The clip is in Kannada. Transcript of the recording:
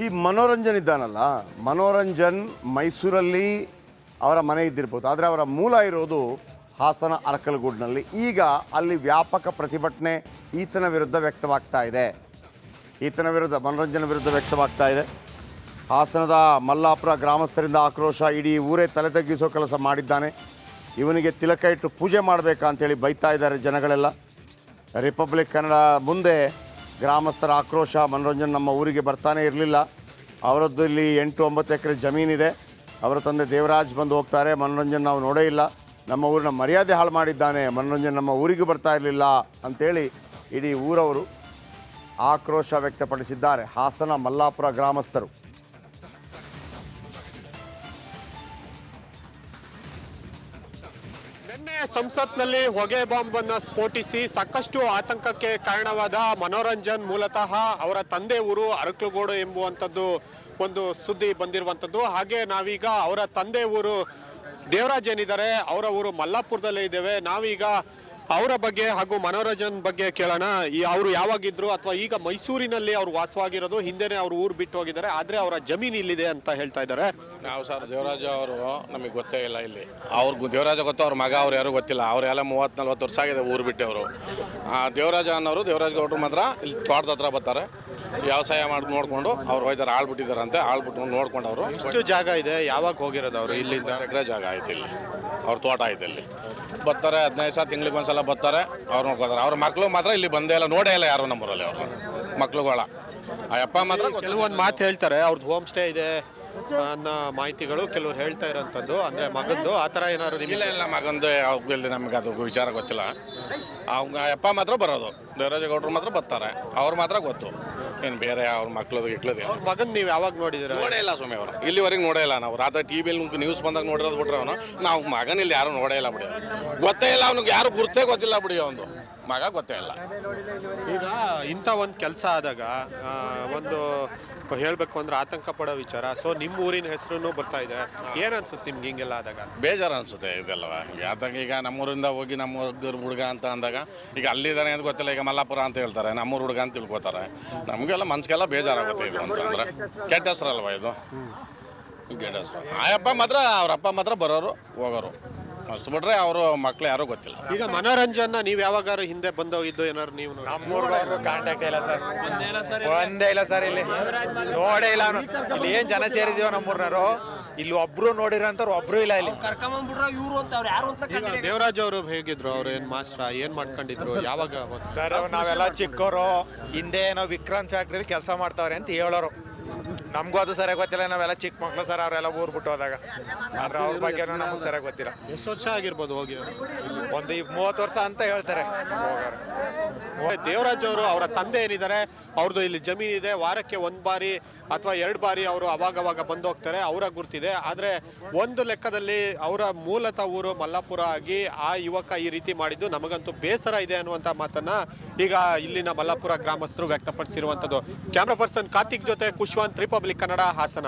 ಈ ಮನೋರಂಜನ್ ಇದ್ದಾನಲ್ಲ, ಮನೋರಂಜನ್ ಮೈಸೂರಲ್ಲಿ ಅವರ ಮನೆ ಇದ್ದಿರ್ಬೋದು, ಆದರೆ ಅವರ ಮೂಲ ಇರೋದು ಹಾಸನ ಅರಕಲಗೂಡಿನಲ್ಲಿ. ಈಗ ಅಲ್ಲಿ ವ್ಯಾಪಕ ಪ್ರತಿಭಟನೆ ಈತನ ವಿರುದ್ಧ ವ್ಯಕ್ತವಾಗ್ತಾ ಇದೆ. ಮನೋರಂಜನ್ ವಿರುದ್ಧ ವ್ಯಕ್ತವಾಗ್ತಾ ಇದೆ. ಹಾಸನದ ಮಲ್ಲಾಪುರ ಗ್ರಾಮಸ್ಥರಿಂದ ಆಕ್ರೋಶ. ಇಡೀ ಊರೇ ತಲೆ ತಗ್ಗಿಸೋ ಕೆಲಸ ಮಾಡಿದ್ದಾನೆ, ಇವನಿಗೆ ತಿಲಕ ಇಟ್ಟು ಪೂಜೆ ಮಾಡಬೇಕಾ ಅಂತೇಳಿ ಬೈತಾ ಇದ್ದಾರೆ ಜನಗಳೆಲ್ಲ. ರಿಪಬ್ಲಿಕ್ ಕನ್ನಡ ಮುಂದೆ ಗ್ರಾಮಸ್ಥರ ಆಕ್ರೋಶ. ಮನೋರಂಜನ್ ನಮ್ಮ ಊರಿಗೆ ಬರ್ತಾನೆ ಇರಲಿಲ್ಲ, ಅವರದ್ದು ಇಲ್ಲಿ 8-9 ಎಕರೆ ಜಮೀನಿದೆ, ಅವರ ತಂದೆ ದೇವರಾಜ್ ಬಂದು ಹೋಗ್ತಾರೆ, ಮನೋರಂಜನ್ ನಾವು ನೋಡೇ ಇಲ್ಲ, ನಮ್ಮ ಊರಿನ ಮರ್ಯಾದೆ ಹಾಳು ಮಾಡಿದ್ದಾನೆ, ಮನೋರಂಜನ್ ನಮ್ಮ ಊರಿಗೆ ಬರ್ತಾ ಇರಲಿಲ್ಲ ಅಂಥೇಳಿ ಇಡೀ ಊರವರು ಆಕ್ರೋಶ ವ್ಯಕ್ತಪಡಿಸಿದ್ದಾರೆ. ಹಾಸನ ಮಲ್ಲಾಪುರ ಗ್ರಾಮಸ್ಥರು. ನಿನ್ನೆ ಸಂಸತ್ನಲ್ಲಿ ಹೊಗೆ ಬಾಂಬ್ ಅನ್ನು ಸ್ಫೋಟಿಸಿ ಸಾಕಷ್ಟು ಆತಂಕಕ್ಕೆ ಕಾರಣವಾದ ಮನೋರಂಜನ್ ಮೂಲತಃ ಅವರ ತಂದೆ ಊರು ಅರಕಲಗೂಡು ಎಂಬುವಂಥದ್ದು ಒಂದು ಸುದ್ದಿ ಬಂದಿರುವಂಥದ್ದು. ಹಾಗೆ ನಾವೀಗ ಅವರ ತಂದೆ ಊರು ದೇವರಾಜ್ ಏನಿದ್ದಾರೆ ಅವರ ಊರು ಮಲ್ಲಾಪುರದಲ್ಲೇ ಇದ್ದೇವೆ. ನಾವೀಗ ಅವರ ಬಗ್ಗೆ ಹಾಗೂ ಮನೋರಂಜನ್ ಬಗ್ಗೆ ಕೇಳೋಣ. ಅವರು ಯಾವಾಗಿದ್ರು ಅಥವಾ ಈಗ ಮೈಸೂರಿನಲ್ಲಿ ಅವರು ವಾಸವಾಗಿರೋದು, ಹಿಂದೆನೇ ಅವ್ರು ಊರು ಬಿಟ್ಟು ಹೋಗಿದ್ದಾರೆ, ಆದರೆ ಅವರ ಜಮೀನು ಇಲ್ಲಿದೆ ಅಂತ ಹೇಳ್ತಾ ಇದ್ದಾರೆ. ನಾವು ಸರ್ ದೇವರಾಜ ಅವರು ನಮಗೆ ಗೊತ್ತೇ ಇಲ್ಲ. ಇಲ್ಲಿ ಅವ್ರಿಗೂ ದೇವರಾಜ ಗೊತ್ತು, ಅವ್ರ ಮಗ ಅವ್ರು ಯಾರು ಗೊತ್ತಿಲ್ಲ. ಅವರೆಲ್ಲ 30-40 ವರ್ಷ ಆಗಿದೆ ಊರು ಬಿಟ್ಟು. ಅವರು ದೇವರಾಜ ಅನ್ನೋರು, ದೇವರಾಜ್ ಗೌಡ್ರು ಮಾತ್ರ ಇಲ್ಲಿ ತೋಟದ ಹತ್ರ ಬರ್ತಾರೆ, ವ್ಯವಸಾಯ ಮಾಡಿ ನೋಡಿಕೊಂಡು ಅವ್ರು ಹೋಯ್ತಾರೆ. ಆಳ್ಬಿಟ್ಟಿದ್ದಾರಂತೆ, ಆಳ್ಬಿಟ್ಟು ನೋಡ್ಕೊಂಡು ಅವರು. ಎಷ್ಟು ಜಾಗ ಇದೆ, ಯಾವಾಗ ಹೋಗಿರೋದು ಅವರು? ಇಲ್ಲಿಂದ 1 ಎಕರೆ ಜಾಗ ಆಯ್ತು, ಇಲ್ಲಿ ಅವ್ರ ತೋಟ ಆಯ್ತು. ಇಲ್ಲಿ ಬರ್ತಾರೆ, 15 ಸಲ ತಿಂಗಳಿಗೆ ಒಂದ್ಸಲ ಬರ್ತಾರೆ, ಅವ್ರು ನೋಡ್ಕೋತಾರೆ. ಅವ್ರ ಮಕ್ಕಳು ಮಾತ್ರ ಇಲ್ಲಿ ಬಂದೇ ಇಲ್ಲ, ನೋಡೇ ಇಲ್ಲ ಯಾರು ನಮ್ಮೂರಲ್ಲಿ. ಅವ್ರ ಮಕ್ಳುಗಳ ಆ ಅಪ್ಪ ಮಾತ್ರ ಕೆಲವೊಂದು ಮಾತು ಹೇಳ್ತಾರೆ, ಅವ್ರದ್ದು ಹೋಮ್ ಸ್ಟೇ ಇದೆ ಅನ್ನೋ ಮಾಹಿತಿಗಳು ಕೆಲವ್ರು ಹೇಳ್ತಾ ಇರೋಂಥದ್ದು. ಅಂದರೆ ಮಗಂದು ಆ ಥರ ಏನಾದ್ರು ಇಲ್ಲ ಇಲ್ಲ, ಮಗಂದು ಇಲ್ಲಿ ನಮ್ಗೆ ಅದು ವಿಚಾರ ಗೊತ್ತಿಲ್ಲ. ಅವ್ನ ಅಪ್ಪ ಮಾತ್ರ ಬರೋದು, ದೇವರಾಜ ಗೌಡ್ರು ಮಾತ್ರ ಬರ್ತಾರೆ, ಅವ್ರು ಮಾತ್ರ ಗೊತ್ತು. ಏನು ಬೇರೆ ಅವ್ರ ಮಕ್ಳದು ಇಕ್ಳದು ಅವ್ರ ಮಗನ್ ನೀವು ಯಾವಾಗ ನೋಡಿದಿರ? ನೋಡೇ ಇಲ್ಲ ಸ್ವಾಮಿ ಅವರು, ಇಲ್ಲಿವರೆಗೆ ನೋಡೇ ಇಲ್ಲ. ನಾವು ರಾತ್ರಿ ಟಿವಿಯಲ್ಲಿ ನ್ಯೂಸ್ ಬಂದಾಗ ನೋಡಿರೋದು ಬಿಟ್ರೆ ಅವನು, ನಾವು ಮಗನ ಇಲ್ಲಿ ಯಾರು ನೋಡೇ ಇಲ್ಲ ಬಿಡಿ. ಗೊತ್ತೇ ಇಲ್ಲ ಅವ್ನಿಗೆ, ಯಾರು ಗುರ್ತೇ ಗೊತ್ತಿಲ್ಲ ಬಿಡಿ. ಅವನು ಮಗ ಗೊತ್ತೇ ಇಲ್ಲ. ಈಗ ಇಂಥ ಒಂದು ಕೆಲಸ ಆದಾಗ ಒಂದು ಹೇಳಬೇಕು ಅಂದ್ರೆ ಆತಂಕ ಪಡೋ ವಿಚಾರ. ಸೊ ನಿಮ್ಮ ಊರಿನ ಹೆಸರು ಬರ್ತಾ ಇದೆ, ಏನು ಅನ್ಸುತ್ತೆ ನಿಮ್ಗೆ ಹಿಂಗೆಲ್ಲ ಆದಾಗ? ಬೇಜಾರು ಅನ್ಸುತ್ತೆ ಇದೆಲ್ಲವ. ಹಿಂಗೆ ಆದಾಗ ಈಗ ನಮ್ಮೂರಿಂದ ಹೋಗಿ ನಮ್ಮೂರ ಹುಡುಗ ಅಂತ ಅಂದಾಗ, ಈಗ ಅಲ್ಲಿದ್ದಾನೆ ಅಂತ ಗೊತ್ತಿಲ್ಲ, ಈಗ ಮಲ್ಲಾಪುರ ಅಂತ ಹೇಳ್ತಾರೆ, ನಮ್ಮೂರು ಹುಡುಗ ಅಂತ ತಿಳ್ಕೊತಾರೆ. ನಮಗೆಲ್ಲ ಮನ್ಸಿಗೆಲ್ಲ ಬೇಜಾರಾಗುತ್ತೆ ಇದು ಅಂತಂದ್ರೆ. ಕೆಟ್ಟ ಹೆಸರಲ್ವ ಇದು, ಕೆಟ್ಟ ಹೆಸರು. ಆ ಅಪ್ಪ ಮಾತ್ರ, ಅವ್ರ ಅಪ್ಪ ಮಾತ್ರ ಬರೋರು ಹೋಗೋರು ಅಷ್ಟು ಬಿಟ್ರೆ ಅವರು ಮಕ್ಳು ಯಾರೂ ಗೊತ್ತಿಲ್ಲ. ಈಗ ಮನೋರಂಜನ್ ನೀವು ಯಾವಾಗಾರು ಹಿಂದೆ ಬಂದೋಗಿದ್ದು ಏನಾರು ನೀವು? ನಮ್ಮೂರ್ಗವ್ರು ಕಾಂಟ್ಯಾಕ್ಟ್ ಇಲ್ಲ ಸರ್, ಒಂದೇ ಇಲ್ಲ ಸರ್. ಇಲ್ಲಿ ನೋಡೇ ಇಲ್ಲ. ಇಲ್ಲಿ ಏನ್ ಜನ ಸೇರಿದೀವ ನಮ್ಮೂರ್ನವರು, ಇಲ್ಲಿ ಒಬ್ರು ನೋಡಿರೋಂಥವ್ರು ಒಬ್ರು ಇಲ್ಲ. ಇಲ್ಲಿ ದೇವರಾಜ್ ಅವರು ಹೇಗಿದ್ರು? ಅವ್ರು ಏನ್ ಮಾಸ್ಟರ್, ಏನ್ ಮಾಡ್ಕೊಂಡಿದ್ರು, ಯಾವಾಗ? ಸರ್ ನಾವೆಲ್ಲ ಚಿಕ್ಕವರು, ಹಿಂದೆ ಏನೋ ವಿಕ್ರಾಂತ್ ಫ್ಯಾಕ್ಟ್ರಿಲಿ ಕೆಲಸ ಮಾಡ್ತಾವ್ರೆ ಅಂತ ಹೇಳೋರು. ನಮಗೂ ಅದು ಸರಿಯಾಗಿ ಗೊತ್ತಿಲ್ಲ, ನಾವೆಲ್ಲ ಚಿಕ್ಕ ಮಕ್ಳು ಸರ್, ಅವರೆಲ್ಲ ಊರು ಬಿಟ್ಟು ಹೋದಾಗ. ಆದ್ರೆ ಅವ್ರ ಬಗ್ಗೆ ನಮ್ಗೆ ಸರಿಯಾಗಿ ಗೊತ್ತಿಲ್ಲ. ಎಷ್ಟು ವರ್ಷ ಆಗಿರ್ಬೋದು ಹೋಗಿ? ಒಂದು 30 ವರ್ಷ ಅಂತ ಹೇಳ್ತಾರೆ ಹೋಗಾರ. ದೇವರಾಜ್ ಅವರು ಅವರ ತಂದೆ ಏನಿದ್ದಾರೆ ಅವ್ರದ್ದು ಇಲ್ಲಿ ಜಮೀನಿದೆ, ವಾರಕ್ಕೆ 1 ಬಾರಿ ಅಥವಾ 2 ಬಾರಿ ಅವರು ಅವಾಗವಾಗ ಬಂದು ಹೋಗ್ತಾರೆ, ಅವರ ಗುರ್ತಿದೆ. ಆದರೆ ಒಂದು ಲೆಕ್ಕದಲ್ಲಿ ಅವರ ಮೂಲತಃ ಊರು ಮಲ್ಲಾಪುರ ಆಗಿ ಆ ಯುವಕ ಈ ರೀತಿ ಮಾಡಿದ್ದು ನಮಗಂತೂ ಬೇಸರ ಇದೆ ಅನ್ನುವಂಥ ಮಾತನ್ನ ಈಗ ಇಲ್ಲಿನ ಮಲ್ಲಾಪುರ ಗ್ರಾಮಸ್ಥರು ವ್ಯಕ್ತಪಡಿಸಿರುವಂಥದ್ದು. ಕ್ಯಾಮ್ರಾ ಪರ್ಸನ್ ಕಾರ್ತಿಕ್ ಜೊತೆ ಕುಶ್ವಂತ್, ರಿಪಬ್ಲಿಕ್ ಕನ್ನಡ, ಹಾಸನ.